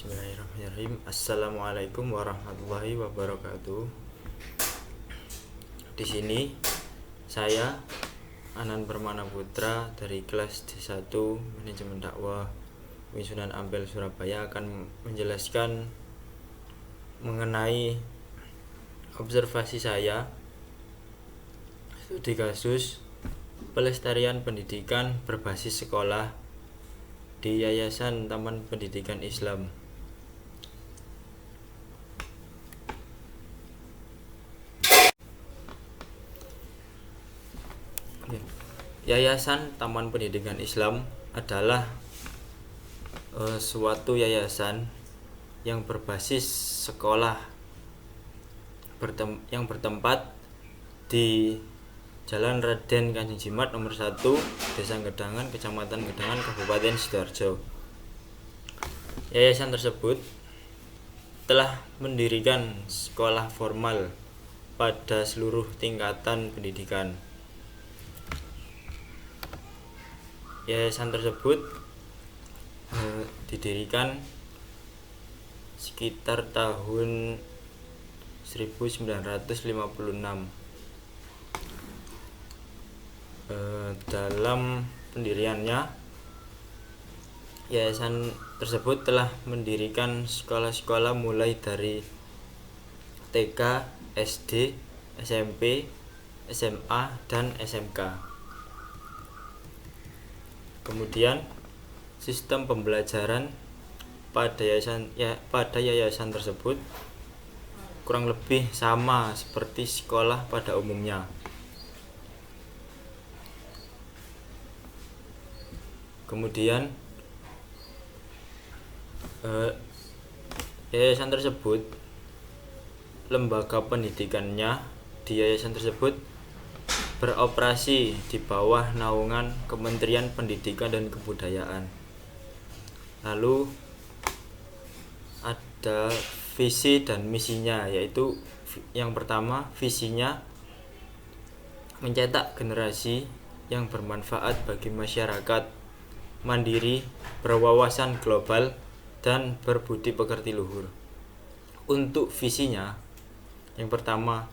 Bismillahirrahmanirrahim. Assalamualaikum warahmatullahi wabarakatuh. Di sini saya Anan Permana Putra dari kelas D1 Manajemen Dakwah UIN Sunan Ampel Surabaya akan menjelaskan mengenai observasi saya studi kasus pelestarian pendidikan berbasis sekolah di Yayasan Taman Pendidikan Islam. Yayasan Taman Pendidikan Islam adalah suatu yayasan yang berbasis sekolah yang bertempat di Jalan Raden Kanjeng Jimat nomor 1, Desa Gedangan, Kecamatan Gedangan, Kabupaten Sidoarjo. Yayasan tersebut telah mendirikan sekolah formal pada seluruh tingkatan pendidikan. Yayasan tersebut didirikan sekitar tahun 1956. Dalam pendiriannya, yayasan tersebut telah mendirikan sekolah-sekolah mulai dari TK, SD, SMP, SMA, dan SMK. Kemudian sistem pembelajaran pada yayasan tersebut kurang lebih sama seperti sekolah pada umumnya. Kemudian yayasan tersebut, lembaga pendidikannya di yayasan tersebut beroperasi di bawah naungan Kementerian Pendidikan dan Kebudayaan. Lalu ada visi dan misinya, yaitu yang pertama, visinya mencetak generasi yang bermanfaat bagi masyarakat, mandiri, berwawasan global, dan berbudi pekerti luhur. Untuk visinya, yang pertama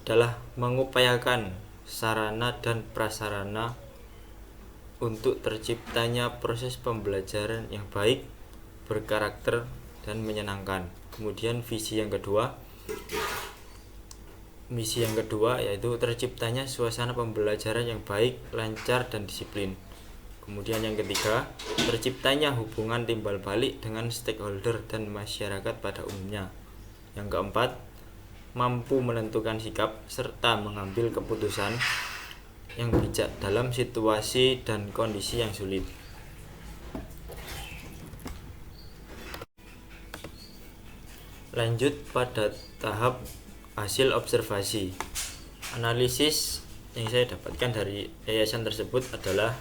adalah mengupayakan sarana dan prasarana untuk terciptanya proses pembelajaran yang baik, berkarakter, dan menyenangkan. Kemudian misi yang kedua yaitu terciptanya suasana pembelajaran yang baik, lancar, dan disiplin. Kemudian yang ketiga, terciptanya hubungan timbal balik dengan stakeholder dan masyarakat pada umumnya. Yang keempat, mampu menentukan sikap serta mengambil keputusan yang bijak dalam situasi dan kondisi yang sulit. Lanjut pada tahap hasil observasi. Analisis yang saya dapatkan dari yayasan tersebut adalah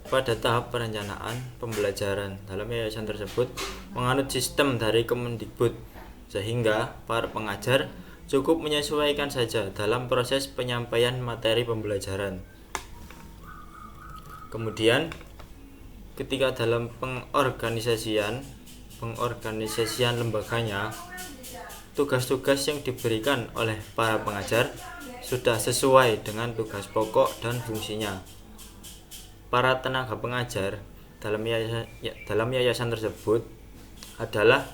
pada tahap perencanaan pembelajaran dalam yayasan tersebut menganut sistem dari Kemendikbud, sehingga para pengajar cukup menyesuaikan saja dalam proses penyampaian materi pembelajaran. Kemudian ketika dalam pengorganisasian lembaganya, tugas-tugas yang diberikan oleh para pengajar sudah sesuai dengan tugas pokok dan fungsinya. Para tenaga pengajar dalam yayasan tersebut adalah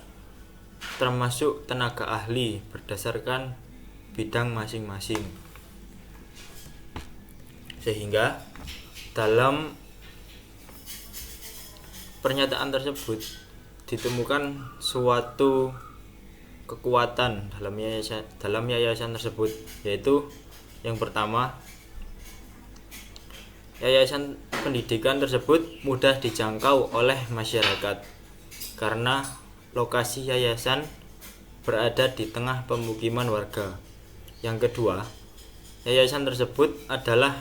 termasuk tenaga ahli berdasarkan bidang masing-masing, sehingga dalam pernyataan tersebut ditemukan suatu kekuatan dalam yayasan tersebut, yaitu yang pertama, yayasan pendidikan tersebut mudah dijangkau oleh masyarakat karena lokasi yayasan berada di tengah pemukiman warga. Yang kedua, yayasan tersebut adalah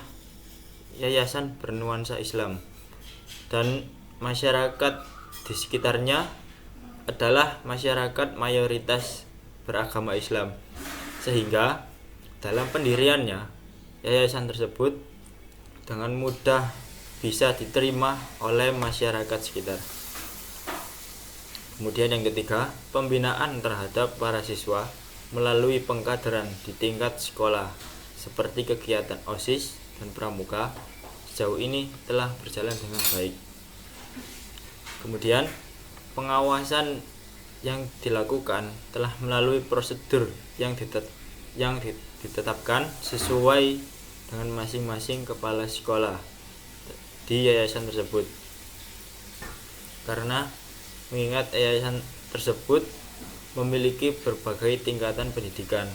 yayasan bernuansa Islam dan masyarakat di sekitarnya adalah masyarakat mayoritas beragama Islam, sehingga dalam pendiriannya yayasan tersebut dengan mudah bisa diterima oleh masyarakat sekitar. Kemudian yang ketiga, pembinaan terhadap para siswa melalui pengkaderan di tingkat sekolah seperti kegiatan OSIS dan pramuka sejauh ini telah berjalan dengan baik. Kemudian pengawasan yang dilakukan telah melalui prosedur yang ditetapkan sesuai dengan masing-masing kepala sekolah di yayasan tersebut. Karena mengingat yayasan tersebut memiliki berbagai tingkatan pendidikan.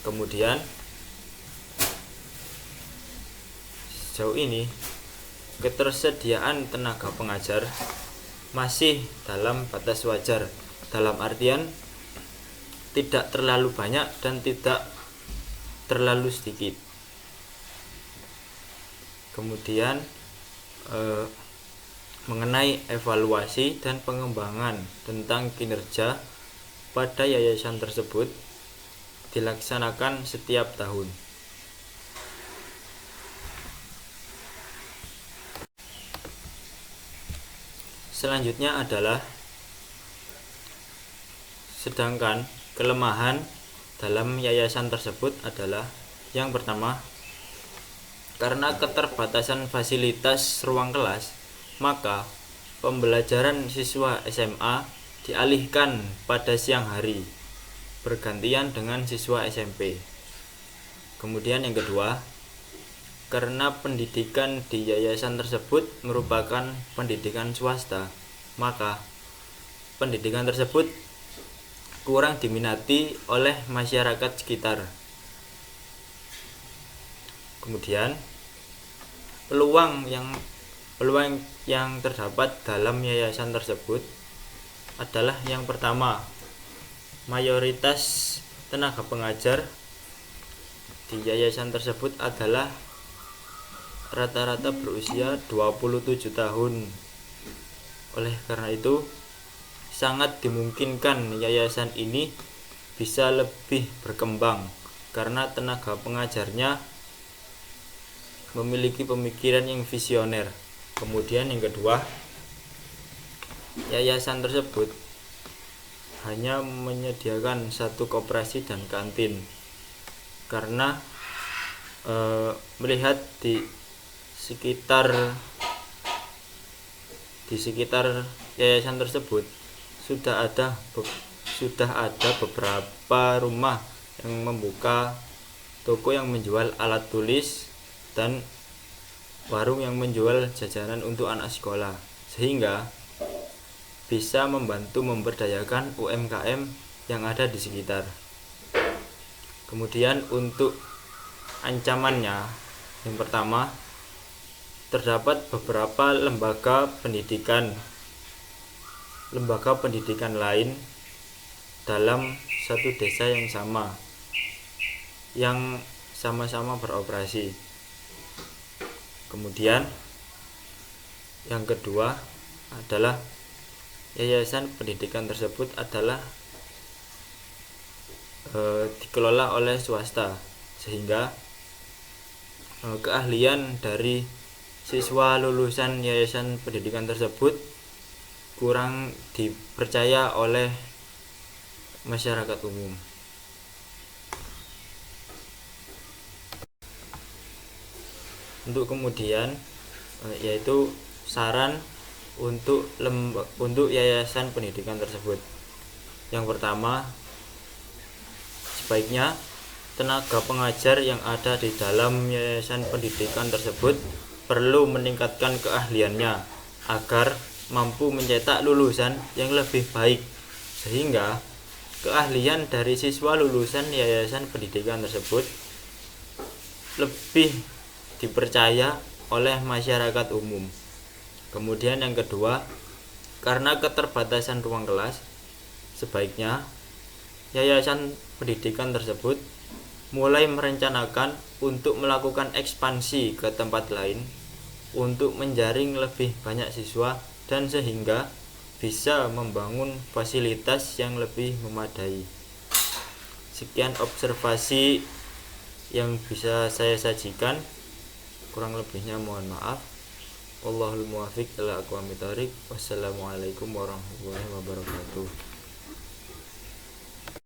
Kemudian sejauh ini ketersediaan tenaga pengajar masih dalam batas wajar, dalam artian tidak terlalu banyak dan tidak terlalu sedikit. Kemudian mengenai evaluasi dan pengembangan tentang kinerja pada yayasan tersebut dilaksanakan setiap tahun. Selanjutnya adalah sedangkan kelemahan dalam yayasan tersebut adalah yang pertama, karena keterbatasan fasilitas ruang kelas, maka pembelajaran siswa SMA dialihkan pada siang hari bergantian dengan siswa SMP. Kemudian yang kedua, karena pendidikan di yayasan tersebut merupakan pendidikan swasta, maka pendidikan tersebut kurang diminati oleh masyarakat sekitar. Kemudian peluang yang terdapat dalam yayasan tersebut adalah yang pertama, mayoritas tenaga pengajar di yayasan tersebut adalah rata-rata berusia 27 tahun. Oleh karena itu, sangat dimungkinkan yayasan ini bisa lebih berkembang karena tenaga pengajarnya memiliki pemikiran yang visioner. Kemudian yang kedua, yayasan tersebut hanya menyediakan satu koperasi dan kantin, karena melihat di sekitar yayasan tersebut sudah ada beberapa rumah yang membuka toko yang menjual alat tulis dan warung yang menjual jajanan untuk anak sekolah, sehingga bisa membantu memberdayakan UMKM yang ada di sekitar. Kemudian untuk ancamannya, yang pertama, terdapat beberapa lembaga pendidikan lain dalam satu desa yang sama-sama beroperasi. Kemudian yang kedua adalah yayasan pendidikan tersebut adalah dikelola oleh swasta, sehingga keahlian dari siswa lulusan yayasan pendidikan tersebut kurang dipercaya oleh masyarakat umum. Untuk kemudian yaitu saran untuk yayasan pendidikan tersebut. Yang pertama, sebaiknya tenaga pengajar yang ada di dalam yayasan pendidikan tersebut perlu meningkatkan keahliannya agar mampu mencetak lulusan yang lebih baik, sehingga keahlian dari siswa lulusan yayasan pendidikan tersebut lebih dipercaya oleh masyarakat umum. Kemudian yang kedua, karena keterbatasan ruang kelas, sebaiknya yayasan pendidikan tersebut mulai merencanakan untuk melakukan ekspansi ke tempat lain untuk menjaring lebih banyak siswa dan sehingga bisa membangun fasilitas yang lebih memadai. Sekian observasi yang bisa saya sajikan, kurang lebihnya mohon maaf. Wallahul muwaffiq ila aqwamit thoriq. Wassalamualaikum warahmatullahi wabarakatuh.